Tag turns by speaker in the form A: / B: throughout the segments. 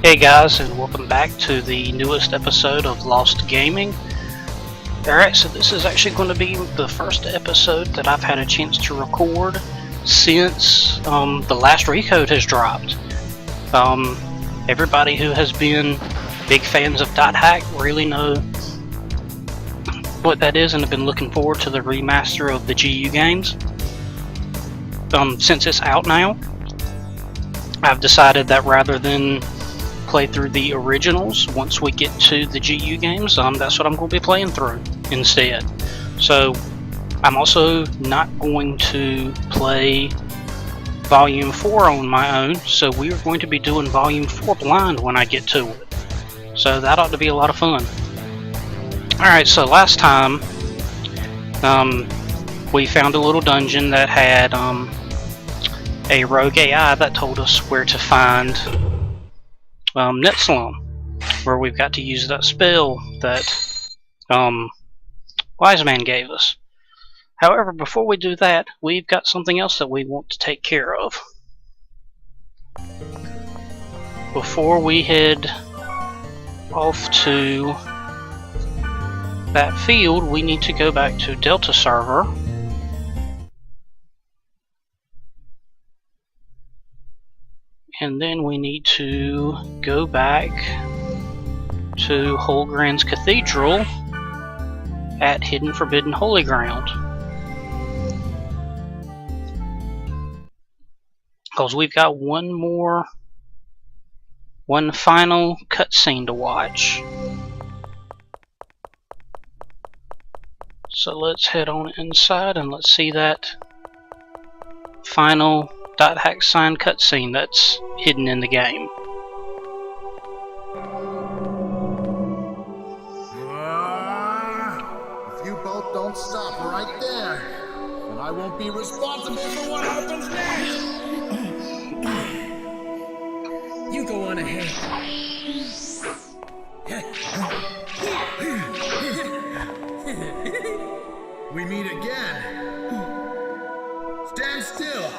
A: Hey guys, and welcome back to the newest episode of Lost Gaming. Alright, so this is actually going to be the first episode that I've had a chance to record since the last recode has dropped. Everybody who has been big fans of .hack really know what that is and have been looking forward to the remaster of the GU games. Since it's out now, I've decided that rather than play through the originals once we get to the GU games, that's what I'm going to be playing through instead. So I'm also not going to play Volume 4 on my own, so we are going to be doing Volume 4 blind when I get to it. So that ought to be a lot of fun. Alright, so last time we found a little dungeon that had a rogue AI that told us where to find Net Slum, where we've got to use that spell that Wiseman gave us. However, before we do that, we've got something else that we want to take care of. Before we head off to that field, we need to go back to Delta server. And then we need to go back to Holgran's Cathedral at Hidden Forbidden Holy Ground. Because we've got one final cutscene to watch. So let's head on inside and let's see that final .hack sign cutscene that's hidden in the game.
B: If you both don't stop right there, then I won't be responsible for what happens next.
C: You go on ahead.
B: We meet again. Stand still.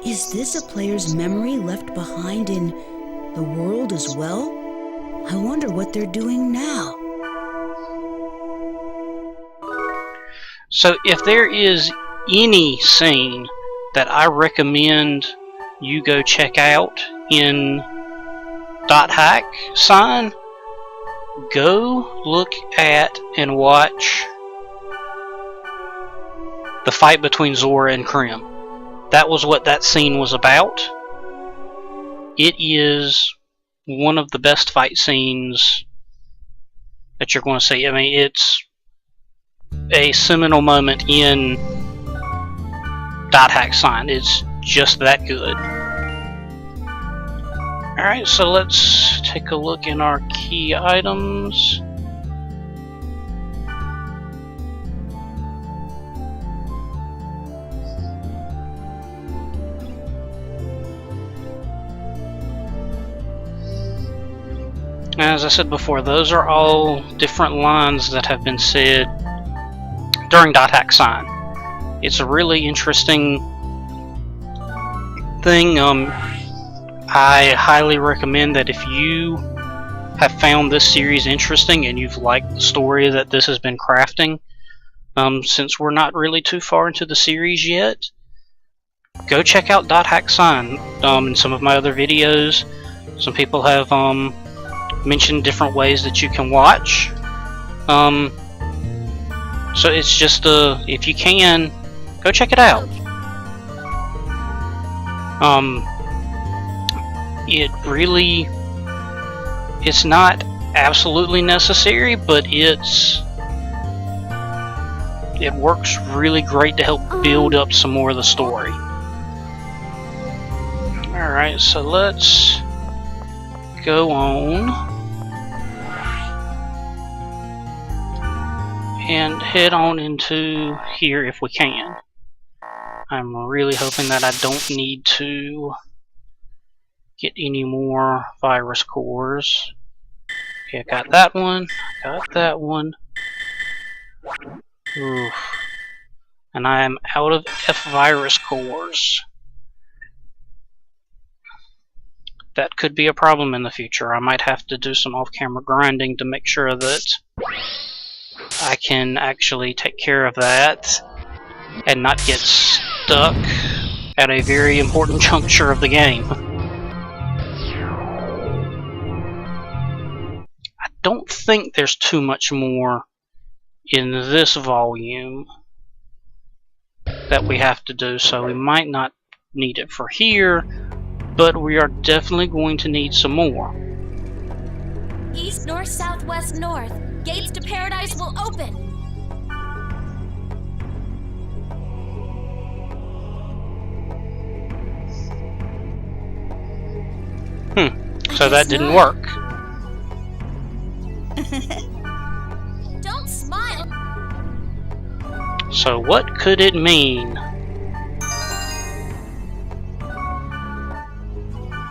D: Is this a player's memory left behind in the world as well? I wonder what they're doing now.
A: So if there is any scene that I recommend you go check out in .hack sign, go look at and watch the fight between Zora and Krim. That was what that scene was about. It is one of the best fight scenes that you're going to see. I mean, it's a seminal moment in .hack sign. It's just that good. Alright, so let's take a look in our key items. As I said before, those are all different lines that have been said during .hack sign. It's a really interesting thing. I highly recommend that if you have found this series interesting and you've liked the story that this has been crafting, since we're not really too far into the series yet, go check out .hack sign. In some of my other videos, some people have mentioned different ways that you can watch. So it's just if you can, go check it out. It's not absolutely necessary, but it works really great to help build up some more of the story. Alright, so let's go on and head on into here if we can. I'm really hoping that I don't need to get any more virus cores. Okay, I got that one. Oof. And I am out of F-virus cores. That could be a problem in the future. I might have to do some off-camera grinding to make sure that I can actually take care of that and not get stuck at a very important juncture of the game. I don't think there's too much more in this volume that we have to do, so we might not need it for here, but we are definitely going to need some more.
E: East, north, south, west, north. Gates to paradise will open.
A: So that didn't work.
E: Don't smile.
A: So what could it mean?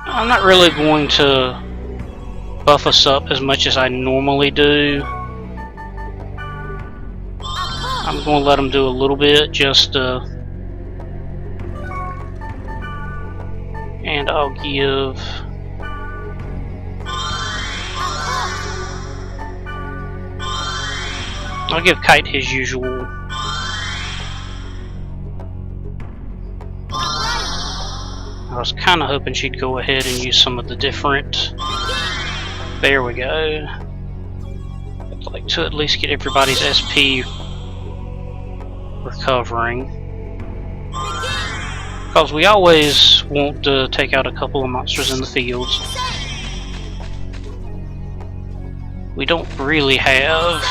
A: I'm not really going to buff us up as much as I normally do. I'm going to let them do a little bit just and I'll give Kite his usual. I was kind of hoping she'd go ahead and use some of the different. There we go. I'd like to at least get everybody's SP recovering, because we always want to take out a couple of monsters in the fields. We don't really have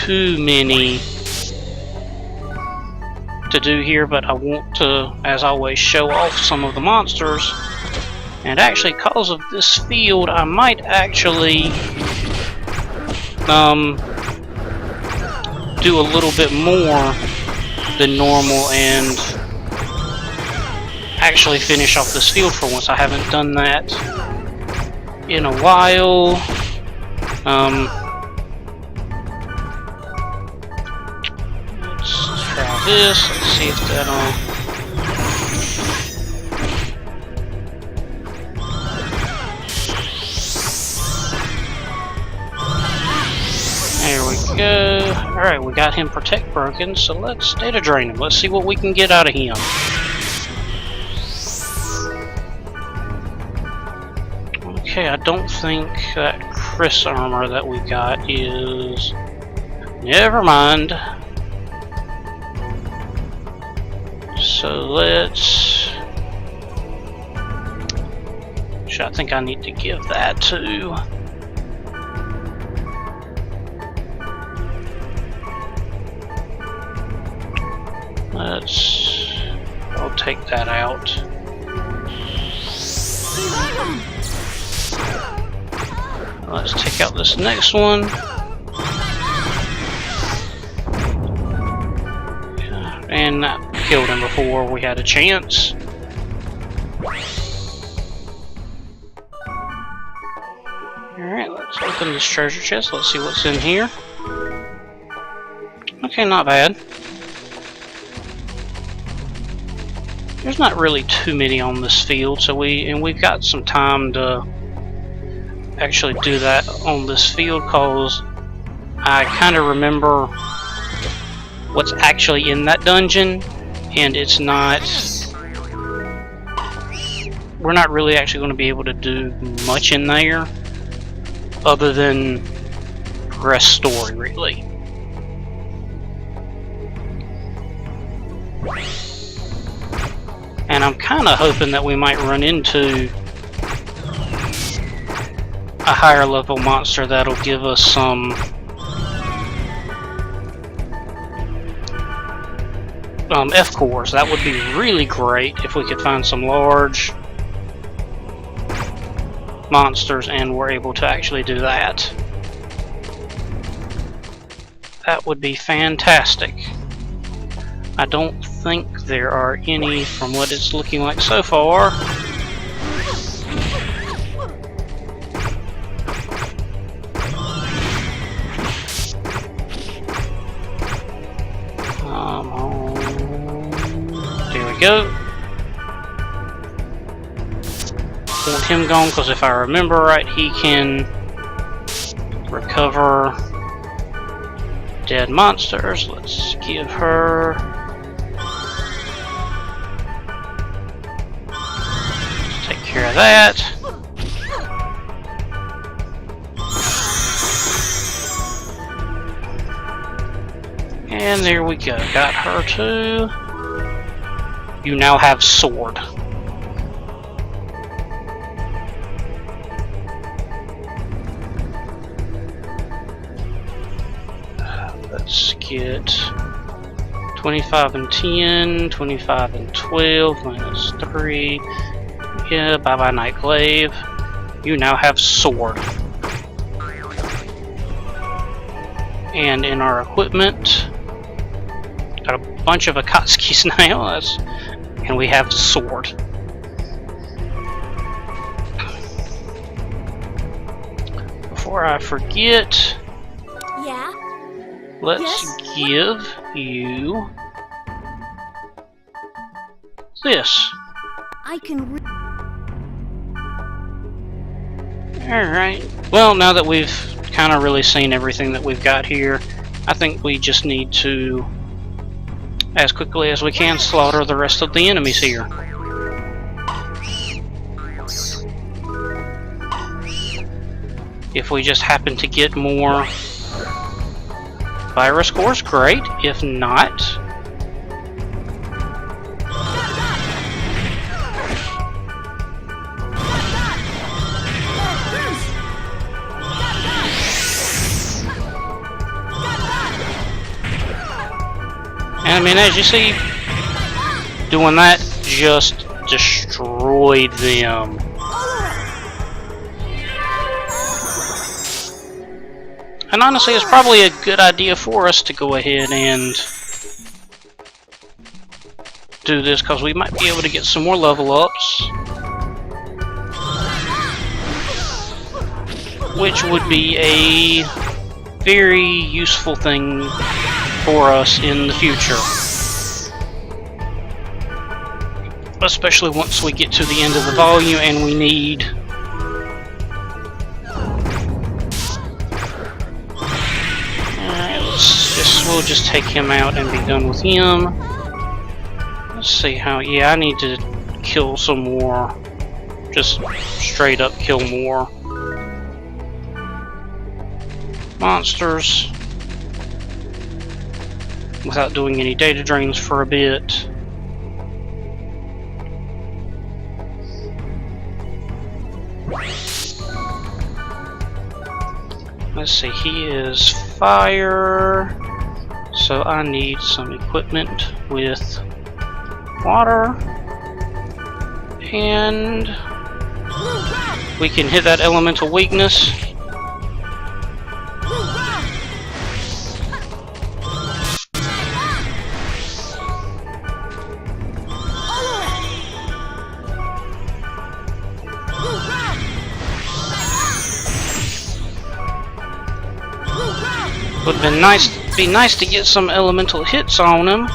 A: too many to do here, but I want to, as always, show off some of the monsters. And actually, because of this field, I might actually do a little bit more than normal and actually finish off this field for once. I haven't done that in a while. Let's try this. Let's see if that'll. There we go. Alright, we got him Protect broken, so let's data drain him. Let's see what we can get out of him. Okay, I don't think that Chris armor that we got is... Never mind. So let's... I think I need to give that to... I'll take that out. Let's take out this next one. And that killed him before we had a chance. Alright, let's open this treasure chest. Let's see what's in here. Okay, not bad. There's not really too many on this field, so we've got some time to actually do that on this field, cause I kind of remember what's actually in that dungeon, and it's not. We're not really actually going to be able to do much in there, other than progress story, really. And I'm kind of hoping that we might run into a higher level monster that'll give us some F cores. That would be really great if we could find some large monsters and we're able to actually do that. That would be fantastic. I don't think there are any from what it's looking like so far. we go. Want him gone because if I remember right, he can recover dead monsters. Let's give her. Let's take care of that. And there we go. Got her too. You now have sword. Let's get 25 and 10, 25 and 12, minus 3. Yeah, bye-bye Nightglaive. You now have sword. And in our equipment, got a bunch of Akatsuki's now, and we have sword. Before I forget,
E: Yeah?
A: let's give you this.
E: I can
A: Alright. Well, now that we've kind of really seen everything that we've got here, I think we just need to, as quickly as we can, slaughter the rest of the enemies here. If we just happen to get more virus cores, great. If not, I mean, as you see, doing that just destroyed them. And honestly, it's probably a good idea for us to go ahead and do this, because we might be able to get some more level ups, which would be a very useful thing for us in the future. Especially once we get to the end of the volume and we need we'll just take him out and be done with him. Let's see how, yeah, I need to kill some more. Just straight up kill more monsters without doing any data drains for a bit. Let's see, he is fire, so I need some equipment with water, and we can hit that elemental weakness. Would be nice to get some elemental hits on him.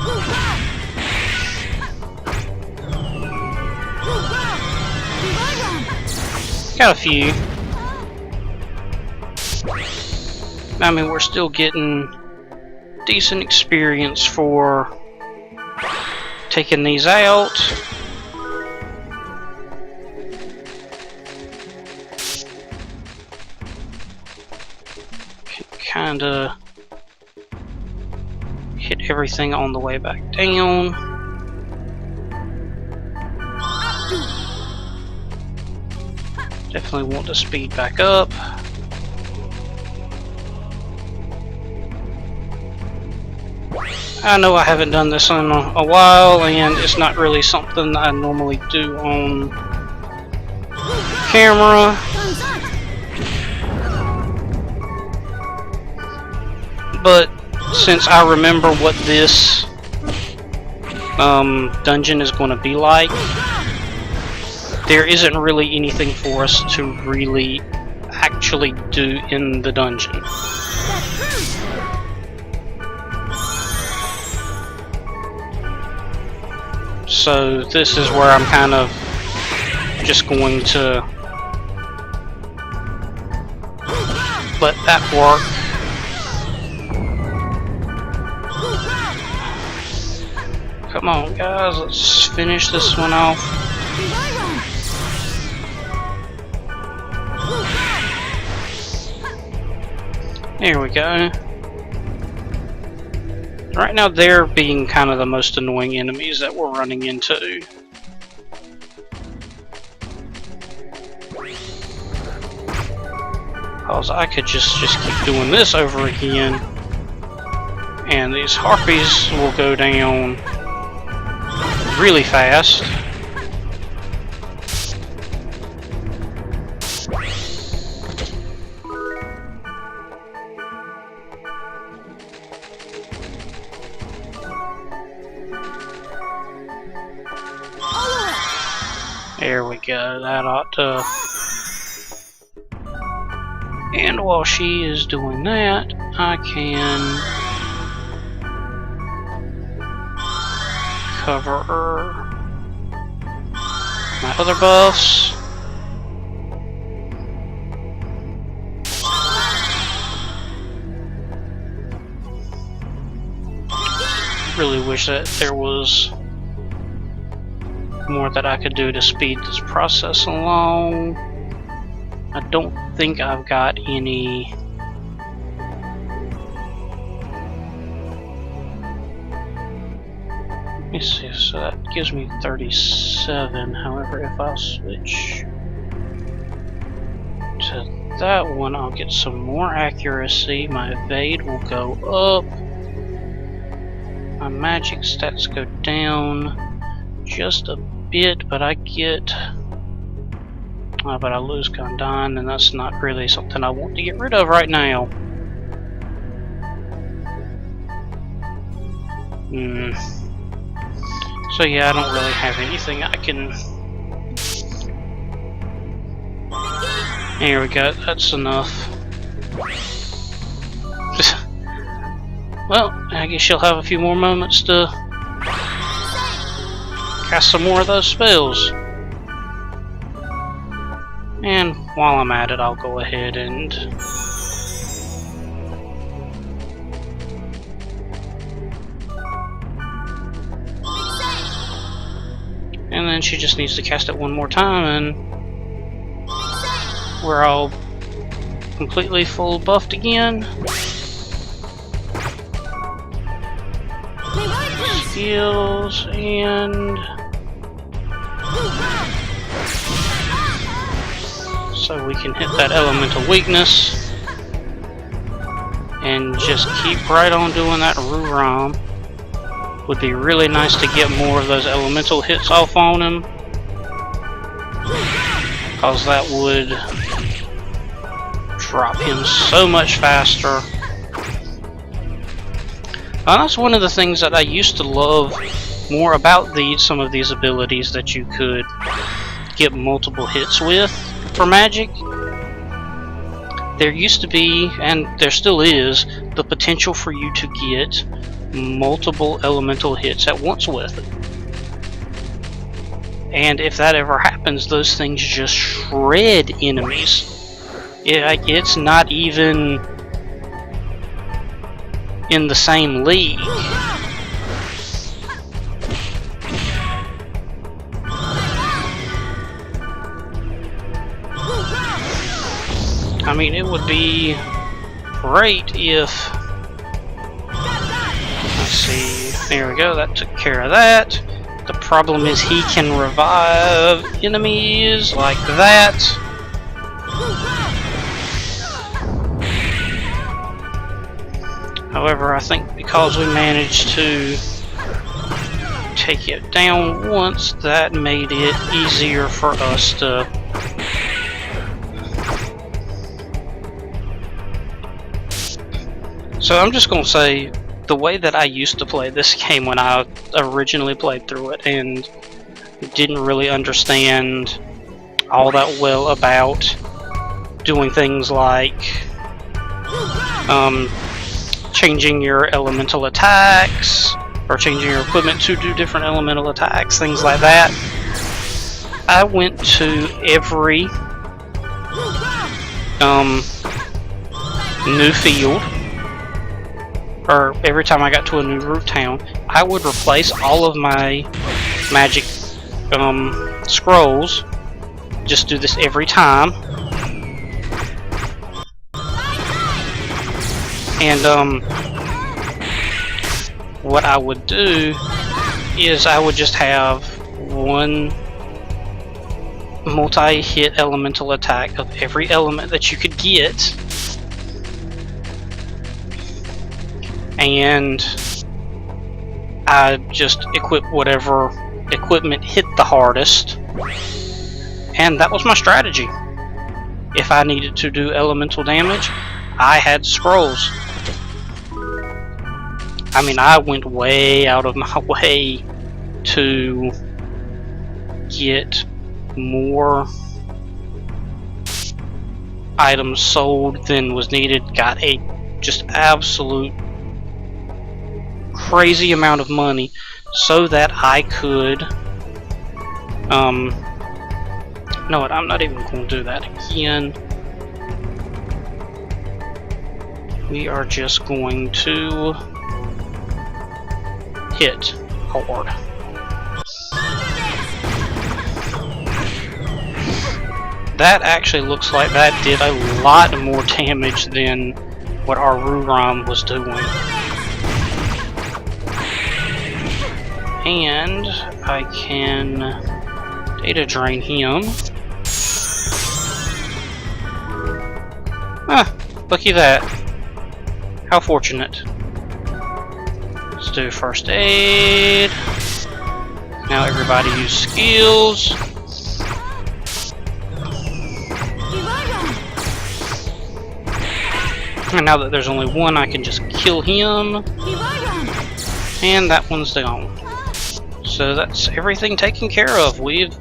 A: Got a few. I mean, we're still getting decent experience for taking these out. Kinda hit everything on the way back down. Definitely want to speed back up. I know I haven't done this in a while, and it's not really something I normally do on camera. But since I remember what this dungeon is going to be like, there isn't really anything for us to really actually do in the dungeon. So this is where I'm kind of just going to let that work. Come on, guys, let's finish this one off. There we go. Right now they're being kind of the most annoying enemies that we're running into. Because I could just keep doing this over again, and these harpies will go down really fast. There we go, that ought to... And while she is doing that, I can cover my other buffs. Really wish that there was more that I could do to speed this process along. I don't think I've got any let me see, so that gives me 37. However, if I'll switch to that one, I'll get some more accuracy. My evade will go up. My magic stats go down just a bit, but I get... but I lose Gondon, and that's not really something I want to get rid of right now. So yeah, I don't really have anything I can... There we go, that's enough. Well, I guess she'll have a few more moments to cast some more of those spells. And while I'm at it, I'll go ahead and then she just needs to cast it one more time, and we're all completely full buffed again. Skills and so we can hit that elemental weakness and just keep right on doing that Ruram. Would be really nice to get more of those elemental hits off on him, because that would drop him so much faster. That's one of the things that I used to love more about some of these abilities that you could get multiple hits with for magic. There used to be, and there still is, the potential for you to get multiple elemental hits at once with it. And if that ever happens, those things just shred enemies. It's not even in the same league. I mean, it would be great if... Let's see, there we go, that took care of that. The problem is he can revive enemies like that. However, I think because we managed to take it down once, that made it easier for us to... So I'm just going to say, the way that I used to play this game when I originally played through it and didn't really understand all that well about doing things like changing your elemental attacks or changing your equipment to do different elemental attacks, things like that. I went to every new field, or every time I got to a new root town, I would replace all of my magic scrolls. Just do this every time. And what I would do is I would just have one multi-hit elemental attack of every element that you could get, and I just equip whatever equipment hit the hardest, and that was my strategy. If I needed to do elemental damage, I had scrolls. I mean, I went way out of my way to get more items sold than was needed. Got a just absolute crazy amount of money so that I could you know what, I'm not even going to do that again. We are just going to hit hard. That actually looks like that did a lot more damage than what our Ruram was doing. And I can data drain him. Ah, looky that. How fortunate. Let's do first aid. Now everybody use skills. And now that there's only one, I can just kill him. And that one's gone. So that's everything taken care of. We've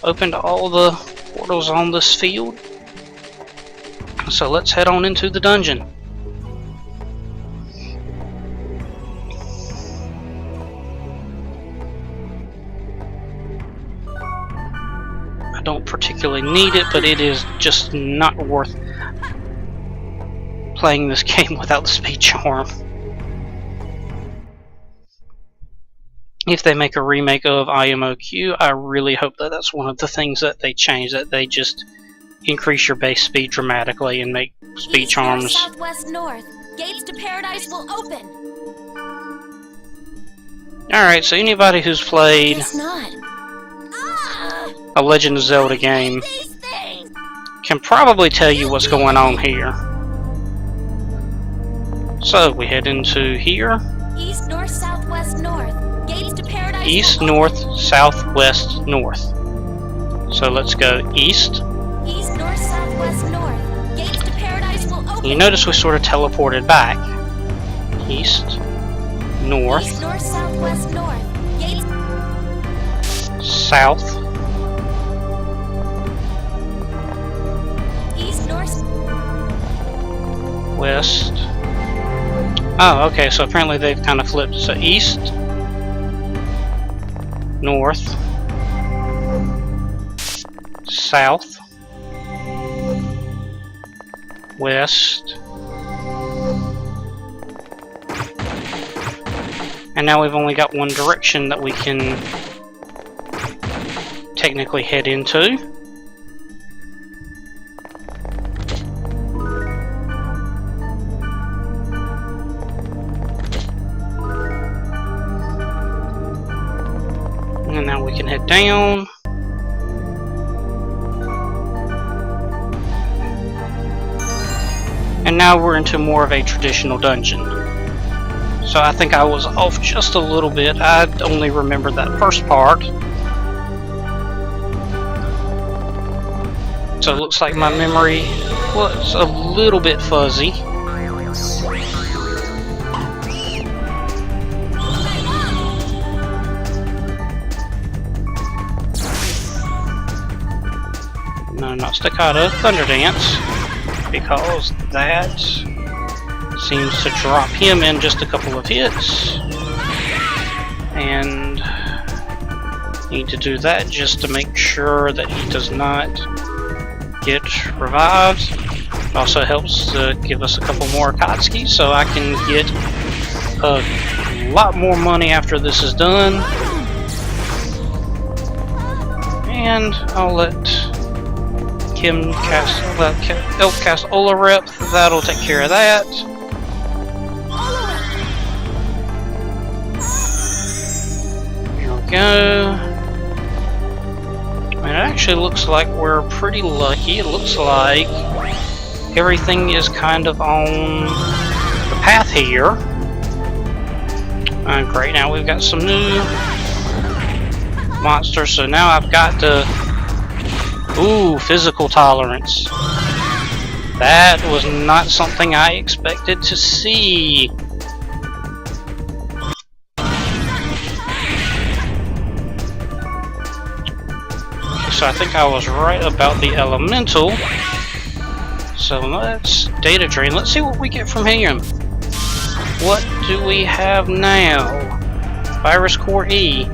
A: opened all the portals on this field. So let's head on into the dungeon. I don't particularly need it, but it is just not worth playing this game without the speed charm. If they make a remake of IMOQ, I really hope that that's one of the things that they change, that they just increase your base speed dramatically and make speed
E: East,
A: charms.
E: north, southwest, north. Gates to paradise will open.
A: Alright, so anybody who's played
E: Guess not.
A: a Legend of Zelda game
E: These things.
A: can probably tell you what's going on here. So we head into here.
E: East, north, southwest, north. Gates to paradise
A: East,
E: will
A: north, southwest, north. So let's go east.
E: open. East, north, southwest, north. Gates to paradise will open.
A: You notice we sort of teleported back. East, north,
E: East, north, southwest, north. Gates.
A: south,
E: East, north.
A: west. Oh, okay, so apparently they've kind of flipped. So east, north, south, west, and now we've only got one direction that we can technically head into. And now we can head down. And now we're into more of a traditional dungeon. So I think I was off just a little bit. I only remembered that first part. So it looks like my memory was a little bit fuzzy. No, not Staccato, Thunder Dance, because that seems to drop him in just a couple of hits. and need to do that just to make sure that he does not get revived. It also helps to give us a couple more Akatsuki so I can get a lot more money after this is done. And I'll let Kim cast, Elk cast Olarep. That'll take care of that. Here we go. And it actually looks like we're pretty lucky. It looks like everything is kind of on the path here. Great, now we've got some new monsters, so now I've got to... Ooh, physical tolerance. That was not something I expected to see. So I think I was right about the elemental. So let's data drain. Let's see what we get from him. What do we have now? Virus Core E.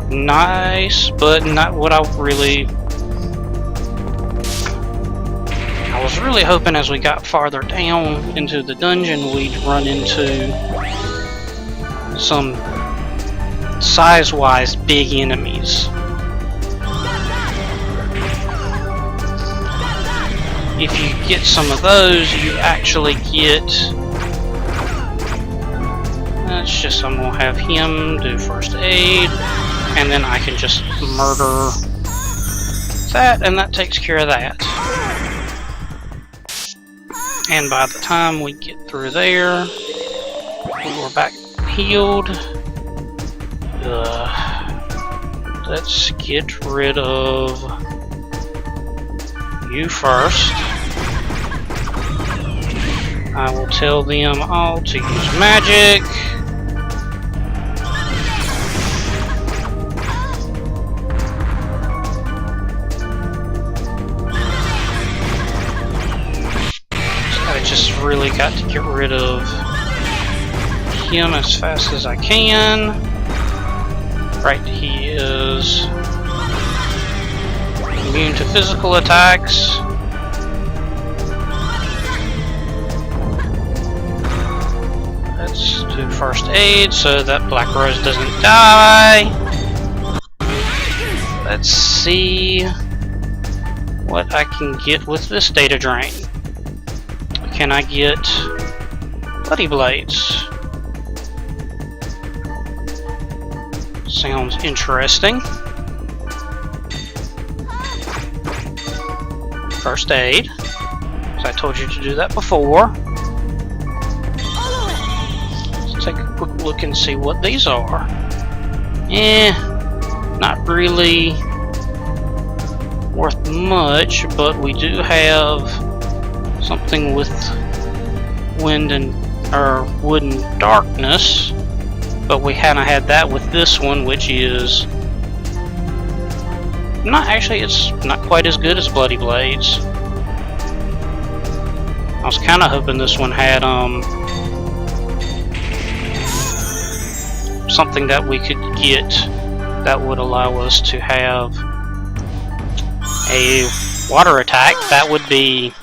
A: Nice, but not what I really... I was really hoping as we got farther down into the dungeon we'd run into some size-wise big enemies. If you get some of those, you actually get... That's just, I'm going to have him do first aid, and then I can just murder that, and that takes care of that. And by the time we get through there, we're back healed. Let's get rid of you first. I will tell them all to use magic. I just really got to get rid of him as fast as I can. Right, he is immune to physical attacks. Let's do first aid so that Black Rose doesn't die. Let's see what I can get with this data drain. Can I get Bloody Blades? Sounds interesting. First aid. So I told you to do that before. Let's take a quick look and see what these are. Not really worth much, but we do have something with wind and wood and darkness. But we haven't had that with this one, which is not actually, it's not quite as good as Bloody Blades. I was kind of hoping this one had something that we could get that would allow us to have a water attack. That would be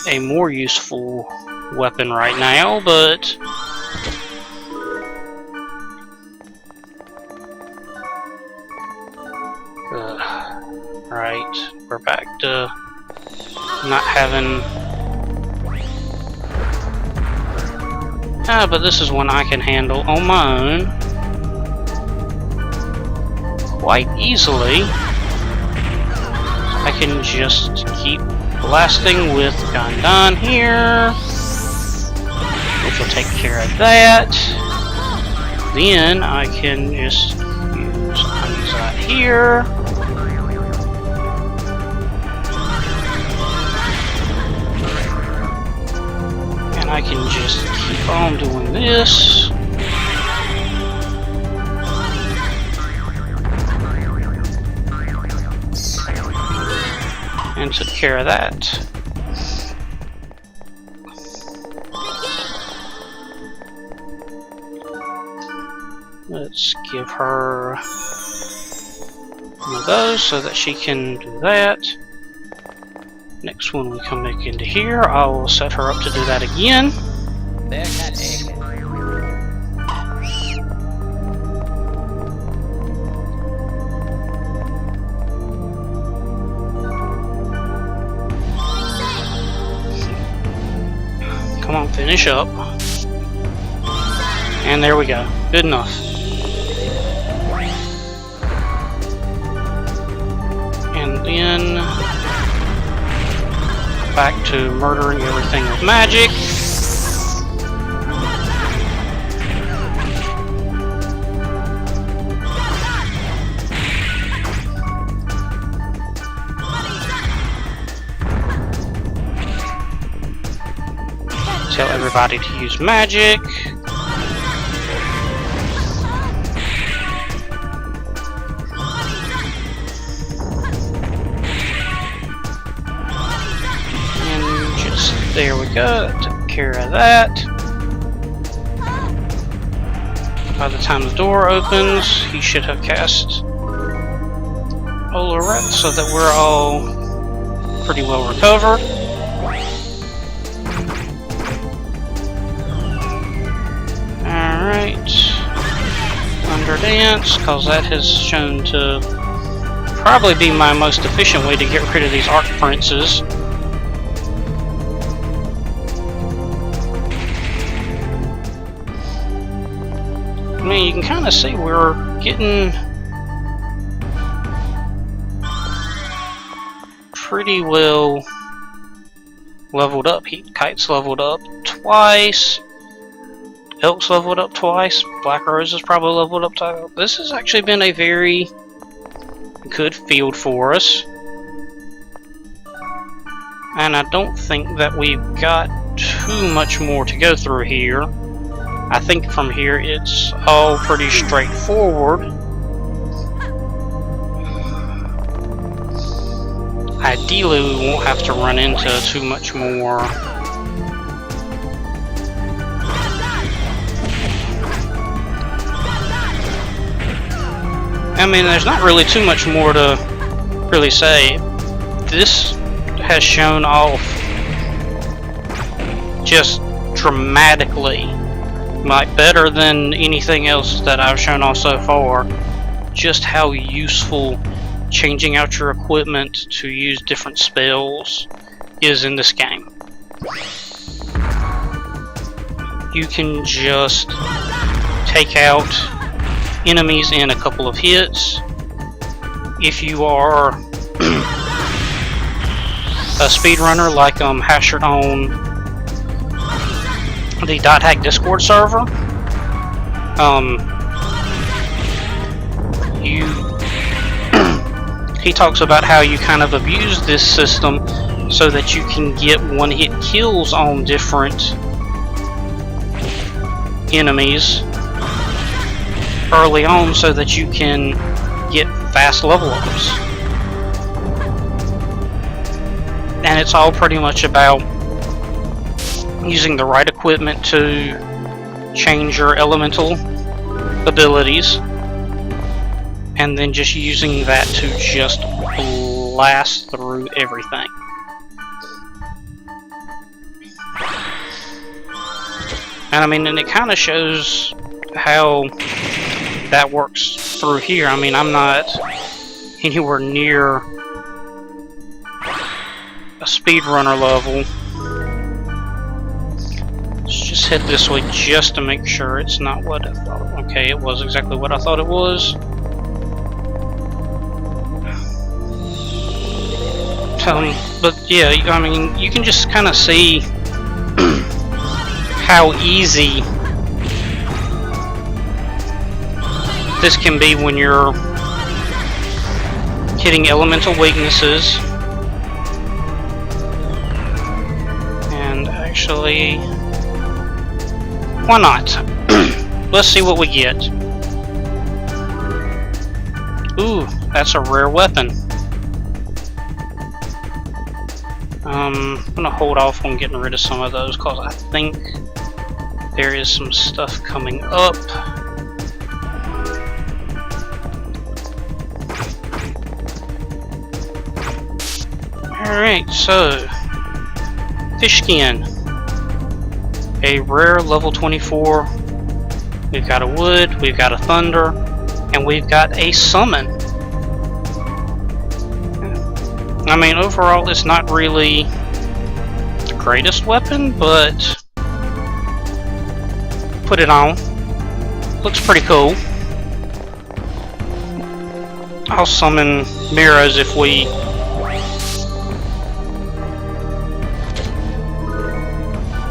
A: a more useful weapon right now, but right, we're back to not having... but this is one I can handle on my own quite easily. I can just keep blasting with Gandan here, which will take care of that. Then I can just use that here. And I can just keep on doing this. And took care of that. Let's give her one of those so that she can do that. Next one, we come back into here. I will set her up to do that again.
C: There's that egg.
A: Come on, finish up. And there we go. Good enough. And then back to murdering everything with magic. Tell everybody to use magic. And just, there we go, that took care of that. By the time the door opens, he should have cast Olaret so that we're all pretty well recovered. Alright, Thunder Dance, because that has shown to probably be my most efficient way to get rid of these Arc Princes. I mean, you can kind of see we're getting pretty well leveled up. Kite's leveled up twice. Elk's leveled up twice. Black Rose has probably leveled up twice. This has actually been a very good field for us. And I don't think that we've got too much more to go through here. I think from here it's all pretty straightforward. Ideally, we won't have to run into too much more I mean, there's not really too much more to really say. This has shown off just dramatically, like better than anything else that I've shown off so far, just how useful changing out your equipment to use different spells is in this game. You can just take out enemies in a couple of hits. If you are a speedrunner like Hashered on the .hack Discord server, he talks about how you kind of abuse this system so that you can get one-hit kills on different enemies early on so that you can get fast level ups. And it's all pretty much about using the right equipment to change your elemental abilities and then just using that to just blast through everything. And I mean, and it kind of shows how that works through here. I mean, I'm not anywhere near a speedrunner level. Let's just head this way just to make sure it's not what I thought. Okay, it was exactly what I thought it was. But yeah, I mean, you can just kind of see how easy this can be when you're hitting elemental weaknesses. And actually, why not? Let's see what we get. Ooh, that's a rare weapon. I'm gonna hold off on getting rid of some of those because I think there is some stuff coming up. Alright, so fish skin. A rare level 24. We've got a wood, we've got a thunder, and we've got a summon. I mean, overall, it's not really the greatest weapon, but put it on. Looks pretty cool. I'll summon Miras if we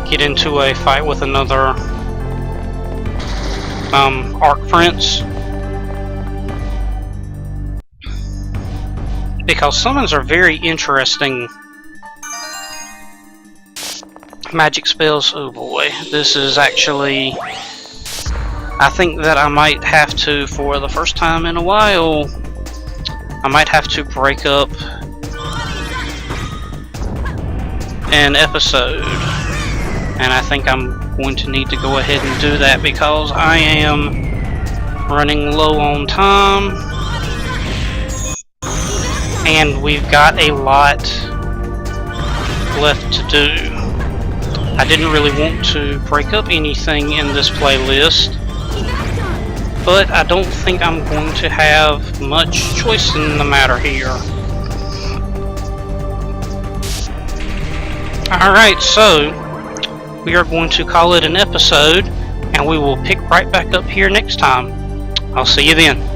A: get into a fight with another Arc Prince, because summons are very interesting magic spells. Oh boy, this is actually, I think that I might have to, for the first time in a while, I might have to break up an episode, and I think I'm going to need to go ahead and do that because I am running low on time and we've got a lot left to do. I didn't really want to break up anything in this playlist, but I don't think I'm going to have much choice in the matter here. Alright, so we are going to call it an episode, and we will pick right back up here next time. I'll see you then.